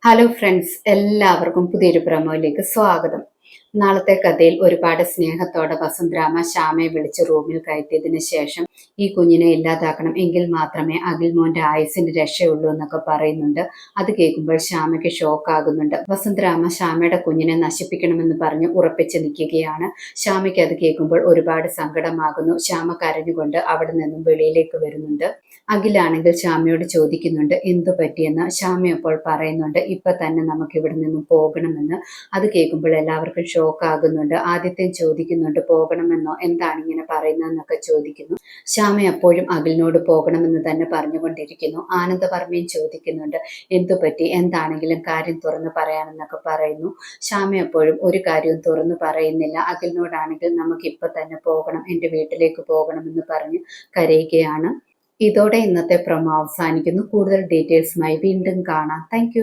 Hello friends, എല്ലാവർക്കും പുതിയൊരു പ്രമോയിലേക്ക് സ്വാഗതം. നാളത്തെ കഥയിൽ ഒരുപാട് സ്നേഹത്തോടെ വസുന്ധരാമ ശ്യാമയെ വിളിച്ച് റൂമിൽ കയറ്റിയതിന് ശേഷം ഈ കുഞ്ഞിനെ ഇല്ലാതാക്കണം, എങ്കിൽ മാത്രമേ അഖിൽ മോന്റെ ആയുസിന് രക്ഷയുള്ളൂ എന്നൊക്കെ പറയുന്നുണ്ട്. അത് കേൾക്കുമ്പോൾ ശ്യാമയ്ക്ക് ഷോക്ക് ആകുന്നുണ്ട്. വസുന്ധരാമ ശ്യാമയുടെ കുഞ്ഞിനെ നശിപ്പിക്കണമെന്ന് പറഞ്ഞ് ഉറപ്പിച്ച് നിൽക്കുകയാണ്. ശ്യാമയ്ക്ക് അത് കേൾക്കുമ്പോൾ ഒരുപാട് സങ്കടമാകുന്നു. ശ്യാമ കരഞ്ഞുകൊണ്ട് അവിടെ നിന്നും വെളിയിലേക്ക് വരുന്നുണ്ട്. അഖിലാണെങ്കിൽ ശ്യാമയോട് ചോദിക്കുന്നുണ്ട് എന്തു പറ്റിയെന്ന്. ശ്യാമ അപ്പോൾ പറയുന്നുണ്ട് ഇപ്പൊ തന്നെ നമുക്ക് ഇവിടെ നിന്നും പോകണമെന്ന്. അത് കേൾക്കുമ്പോൾ എല്ലാവർക്കും ഷോക്ക് ആകുന്നുണ്ട്. ആദിത്യൻ ചോദിക്കുന്നുണ്ട് പോകണമെന്നോ, എന്താണ് ഇങ്ങനെ പറയുന്നതെന്നൊക്കെ ചോദിക്കുന്നു. ശ്യാമ അപ്പോഴും അഖിലിനോട് പോകണമെന്ന് തന്നെ പറഞ്ഞുകൊണ്ടിരിക്കുന്നു. ആനന്ദവർമ്മയും ചോദിക്കുന്നുണ്ട് എന്തു പറ്റി, എന്താണെങ്കിലും കാര്യം തുറന്നു പറയാമെന്നൊക്കെ പറയുന്നു. ശ്യാമ അപ്പോഴും ഒരു കാര്യവും തുറന്നു പറയുന്നില്ല. അഖിലിനോടാണെങ്കിൽ നമുക്ക് ഇപ്പൊ തന്നെ പോകണം, എൻ്റെ വീട്ടിലേക്ക് പോകണമെന്ന് പറഞ്ഞ് കരയുകയാണ്. ഇതോടെ ഇന്നത്തെ പ്രൊമോ അവസാനിക്കുന്നു. കൂടുതൽ ഡീറ്റെയിൽസുമായി വീണ്ടും കാണാം. താങ്ക്